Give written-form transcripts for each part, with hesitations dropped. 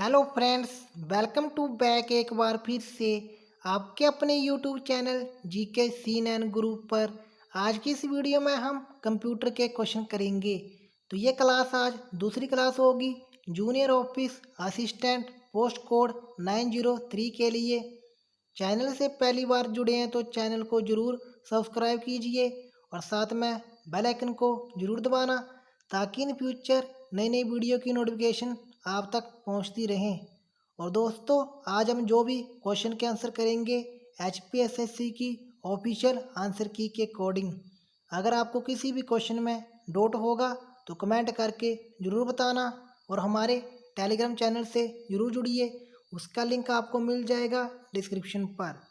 Hello friends, welcome to back एक बार फिर से आपके अपने YouTube channel GK scene and Guru पर। आज की इस वीडियो में हम कंप्यूटर के क्वेश्चन करेंगे। तो ये क्लास आज दूसरी क्लास होगी junior office assistant post code 903 के लिए। चैनल से पहली बार जुड़े हैं तो चैनल को ज़रूर सब्सक्राइब कीजिए और साथ में बेल आइकन को ज़रूर दबाना ताकि इन फ्यूचर नई नई वीडियो की नोटिफिकेशन आप तक पहुंचती रहें। और दोस्तों, आज हम जो भी क्वेश्चन के आंसर करेंगे HPSSC की ऑफिशियल आंसर की के अकॉर्डिंग। अगर आपको किसी भी क्वेश्चन में डाउट होगा तो कमेंट करके ज़रूर बताना और हमारे टेलीग्राम चैनल से ज़रूर जुड़िए। उसका लिंक आपको मिल जाएगा डिस्क्रिप्शन पर।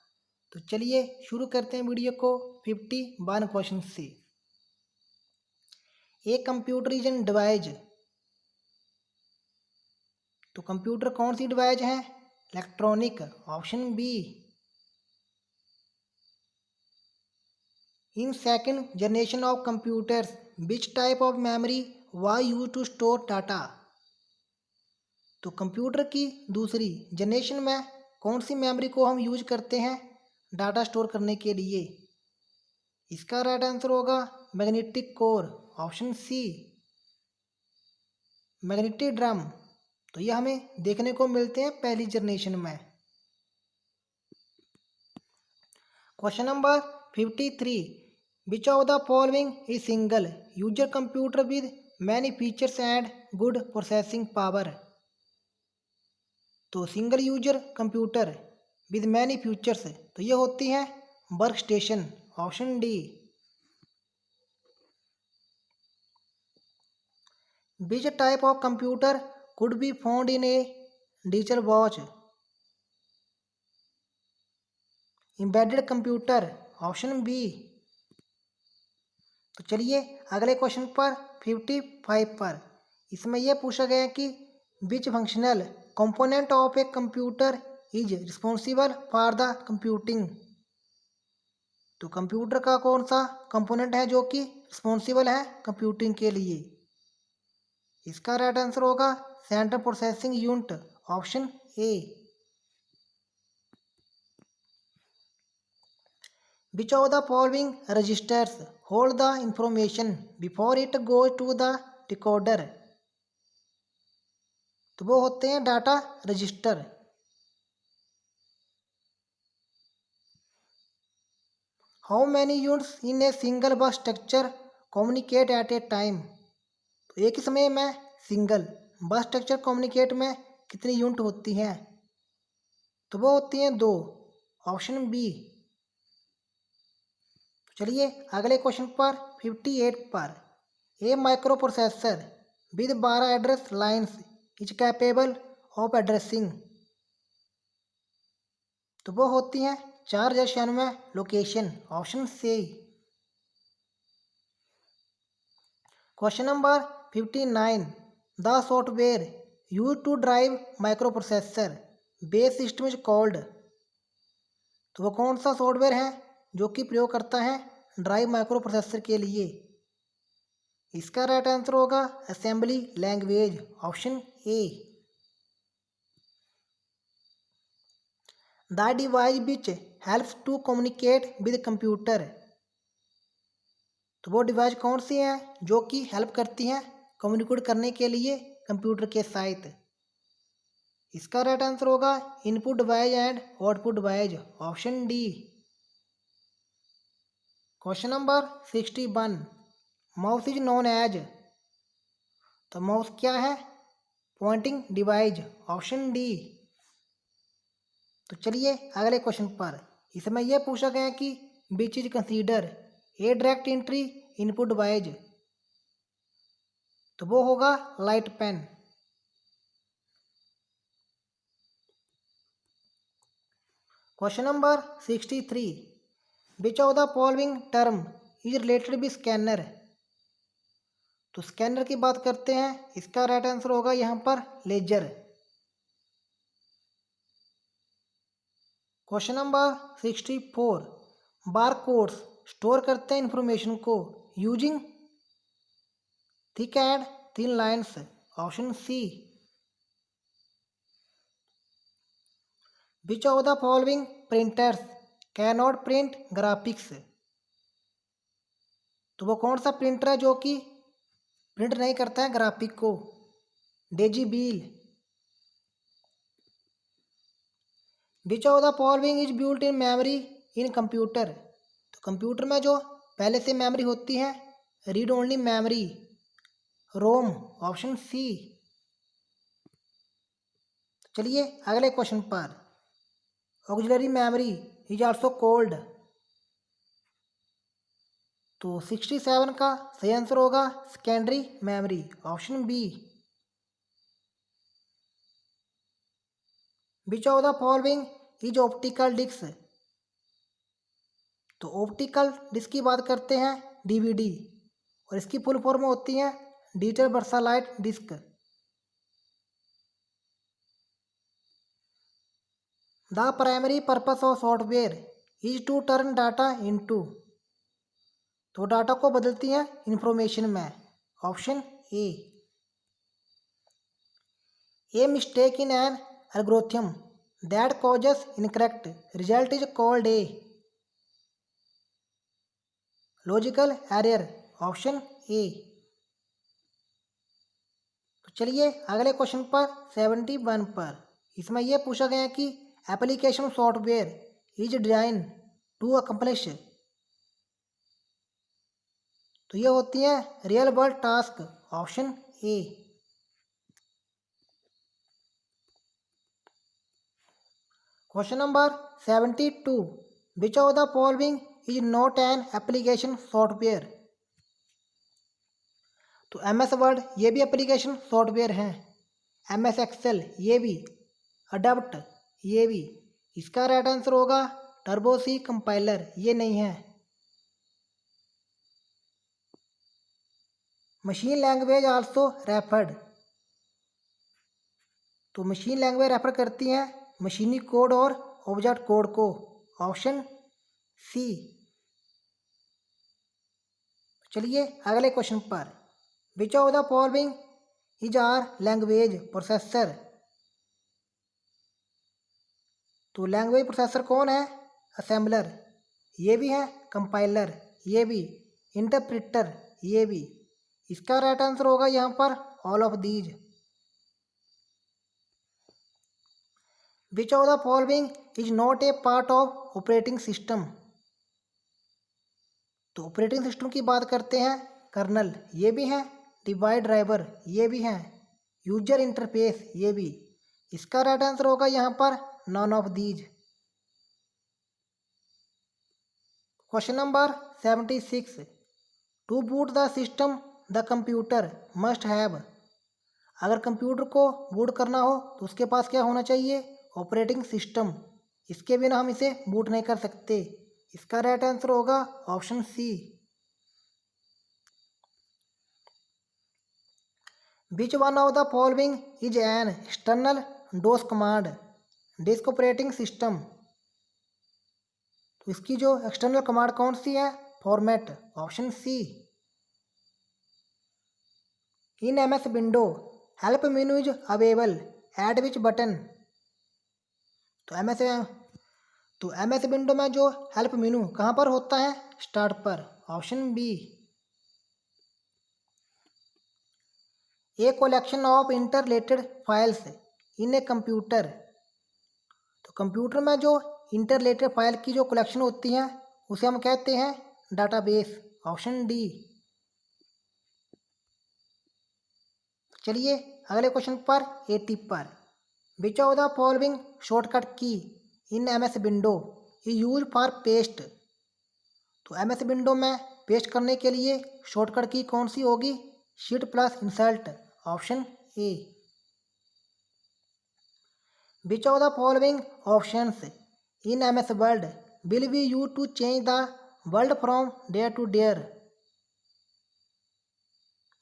तो चलिए शुरू करते हैं वीडियो को 51 क्वेश्चन से। A computer is an device. तो कंप्यूटर कौन सी डिवाइस है? Electronic, option B. In second generation of computers which type of memory was use to store data. तो कंप्यूटर की दूसरी जनरेशन में कौन सी मेमोरी को हम यूज करते हैं डाटा स्टोर करने के लिए? इसका राइट आंसर होगा magnetic core, option C. Magnetic drum, तो ये हमें देखने को मिलते हैं पहली जनरेशन में। Question number 53, which of the following is single user computer with many features and good processing power. तो single user computer with many features, तो ये होती है work station, option D. Which type of computer could be found in a digital watch. Embedded computer, option B. तो चलिए अगले question पर 55 पर। इसमें यह पूछा गया है कि विच functional component of A computer is responsible for the computing. तो कंप्यूटर का कौन सा कंपोनेंट है जो कि रिस्पॉन्सिबल है कंप्यूटिंग के लिए? इसका राइट आंसर होगा central processing unit, option A. Which of the following registers hold the information before it goes to the decoder? तो वो होते हैं data register. How many units in a single bus structure communicate at a time. तो एक ही समय में single bus structure communicate में कितनी यूनिट होती हैं? तो वो होती हैं दो, ऑप्शन बी। चलिए अगले क्वेश्चन पर 58 पर। A micro processor with 12 address lines is capable of addressing. तो वो होती हैं 496 location, option C. Question number 59, the software use to drive micro processor base system is called. तो वो कौन सा सॉफ्टवेयर है जो कि प्रयोग करता है ड्राइव माइक्रो प्रोसेसर के लिए? इसका राइट आंसर होगा assembly language, option A. The device which helps to communicate with computer. तो वो डिवाइस कौन सी है जो कि हेल्प करती हैं कम्युनिकेट करने के लिए कंप्यूटर के साथ? इसका राइट आंसर होगा input device and output device, option D. Question number 61, mouse is known as. तो माउस क्या है? Pointing device, option D. तो चलिए अगले क्वेश्चन पर। इसमें यह पूछा गया कि which is consider a direct entry input device. तो वो होगा light pen. Question number 63, which of the following term is related with scanner. तो स्कैनर की बात करते हैं, इसका राइट आंसर होगा यहाँ पर laser. Question number 64, bar codes store करते हैं इंफॉर्मेशन को using thick and thin lines, option C. Which of the following printers can not print graphics. तो वो कौन सा प्रिंटर है जो कि प्रिंट नहीं करता है ग्राफिक को? Daisy wheel. Which of the following is built in memory in computer. तो कंप्यूटर में जो पहले से मेमोरी होती है read only memory, ROM, option C. चलिए अगले क्वेश्चन पर। Auxiliary memory is also called. तो 67 का सही आंसर होगा secondary memory, option B. Which of the following is optical disk. तो ऑप्टिकल डिस्क की बात करते हैं डीवीडी, और इसकी फुल फॉर्म होती है digital versatile disc. The primary purpose of software is to turn data into. तो डाटा को बदलती हैं इंफॉर्मेशन में, option A. A mistake in an algorithm that causes incorrect result is called a logical error, option A. तो चलिए अगले question पर 71 पर। इसमें यह पूछा गया कि application software is design to accomplish. तो ये होती हैं real world task, option A. Question number 72। Which of the following is not an application software. तो एम एस वर्ड ये भी एप्लीकेशन सॉफ्टवेयर हैं, एम एस एक्सेल ये भी, अडप्ट ये भी। इसका राइट आंसर होगा टर्बो सी कंपाइलर, ये नहीं है। Machine language also referred. तो मशीन लैंग्वेज रेफर करती हैं मशीनी कोड और ऑब्जेक्ट कोड को, ऑप्शन सी। चलिए अगले क्वेश्चन पर। Which of the following is are language processor. तो लैंग्वेज प्रोसेसर कौन है? असेंबलर ये भी है, कंपाइलर ये भी, इंटरप्रिटर ये भी। इसका राइट आंसर होगा यहाँ पर all of these. Which of the following is not a part of operating system. तो ऑपरेटिंग सिस्टम की बात करते हैं कर्नल ये भी है, डिवाइस ड्राइवर ये भी है, यूजर इंटरफेस ये भी। इसका राइट आंसर होगा यहाँ पर none of these. Question number 76। To boot the system the computer must have. अगर कंप्यूटर को बूट करना हो तो उसके पास क्या होना चाहिए? Operating system. इसके बिना हम इसे बूट नहीं कर सकते। इसका राइट आंसर होगा option C. Which one of the following is an external DOS command disk operating system. तो इसकी जो एक्सटर्नल कमांड कौन सी है? Format, option C. In M S window help menu is available at which button. तो M S window में जो help मेनू कहाँ पर होता है? स्टार्ट पर, option B. A collection of interrelated files in a computer. तो कंप्यूटर में जो इंटर रिलेटेड फाइल की जो कलेक्शन होती है उसे हम कहते हैं डाटाबेस, ऑप्शन डी। चलिए अगले क्वेश्चन पर 80 पर। Which of the following shortcut key in M S window is use for paste. तो एम एस विंडो में पेस्ट करने के लिए शॉर्टकट की कौन सी होगी? Shift plus insert, option A. Which of the following options in M S word will be use to change the world from dare to dare.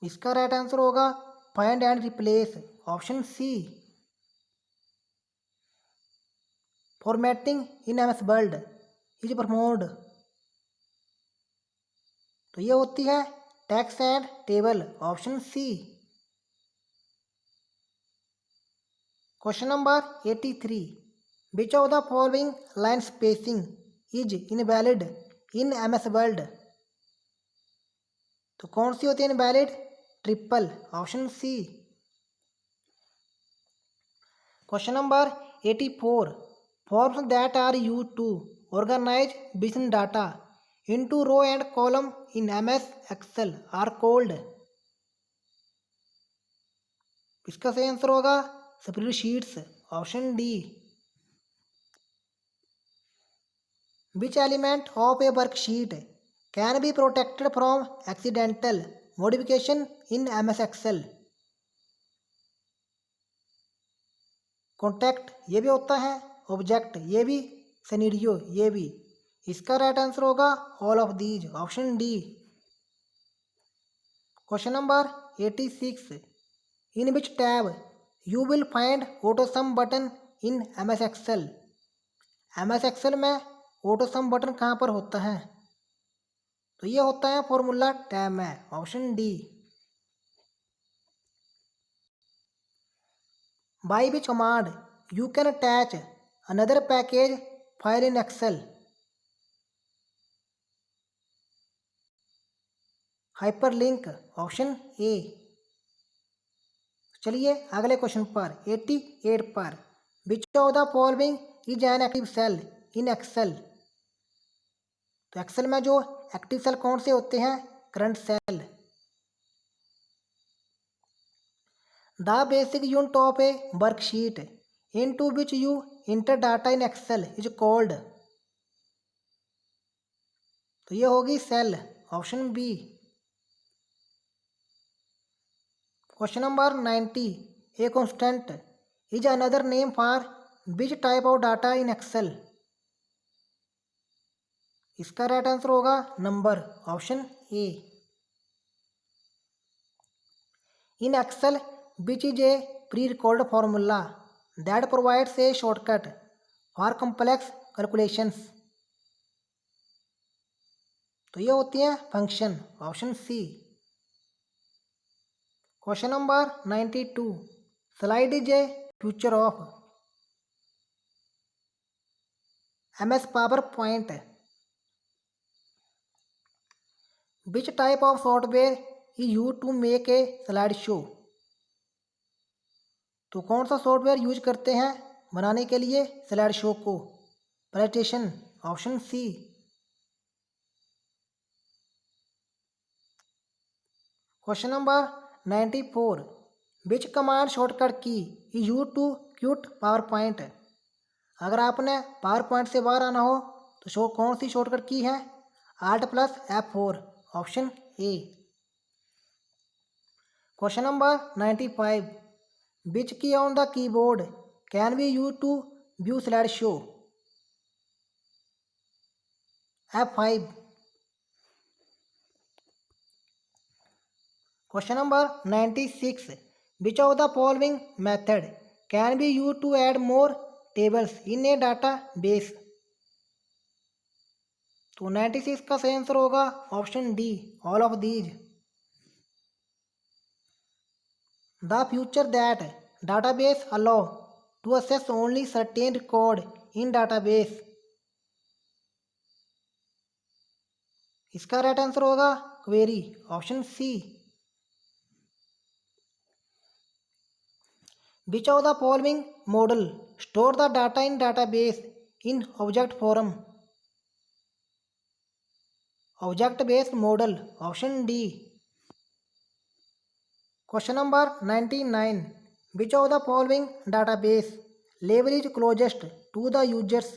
इसका right answer होगा find and replace, option C. Formatting in M S word is performed. तो ये होती है text and table, option C. Question number 83। Which of the following line spacing is invalid in MS world. तो कौन सी होती है invalid? Triple, option C. Question number 84, forms that are used to organise business data into row and column in MS Excel are called. इसका सही answer होगा spreadsheets, option D. Which element of a worksheet can be protected from accidental modification in MS Excel. Contact ये भी होता है, object ये भी, scenario ये भी। इसका राइट आंसर होगा all of these, option D. Question number 86, in which tab you will find auto sum button in MS Excel. MS Excel में ऑटो सम बटन कहाँ पर होता है? तो ये होता है फॉर्मूला टैब में, option D. By which command you can attach another package file in Excel. Hyperlink, option A. चलिए अगले क्वेश्चन पर 88 पर, which of the following is an active cell in Excel. तो एक्सेल में जो एक्टिव सेल कौन से होते हैं? Current cell. The basic unit of a worksheet into which you enter data in Excel is called. तो ये होगी cell, option B. Question number 90, a constant is another name for which type of data in Excel. इसका right answer होगा number, option A. In Excel which is a pre record formula that provides a shortcut for complex calculations. तो ये होती हैं function, option C. Question number 92, slide is a feature of MS PowerPoint. Which type of software is use to make a slide show. तो कौन सा software use करते हैं बनाने के लिए स्लाइड शो को? Presentation, option C. Question number 94, which command shortcut key is use to cute power point. अगर आपने पावर पॉइंट से बाहर आना हो तो कौन सी शॉर्टकट की है? Alt+F4, option A. Question number 95, which key on the keyboard can be use to view slide show. F5। Question number 96, which of the following method can be use to add more tables in a database. तो 96 का सही answer होगा option D, all of these. The future that database allow to access only certain record in database. इसका right answer होगा query, option C. Which of the following model store the data in database in object form. Object based model, option D. Question number 99, which of the following database level is closest to the users.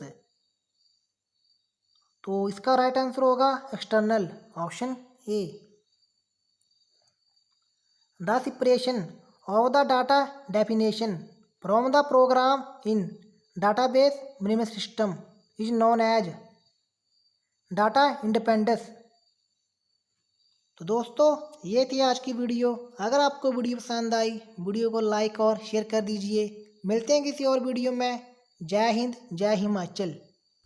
तो इसका right answer होगा external, option A. The separation of the data definition from the program in database management system is known as data independence. तो दोस्तों ये थी आज की video. अगर आपको वीडियो पसंद आई, वीडियो को लाइक और शेयर कर दीजिए। मिलते हैं किसी और वीडियो में। जय हिंद, जय हिमाचल।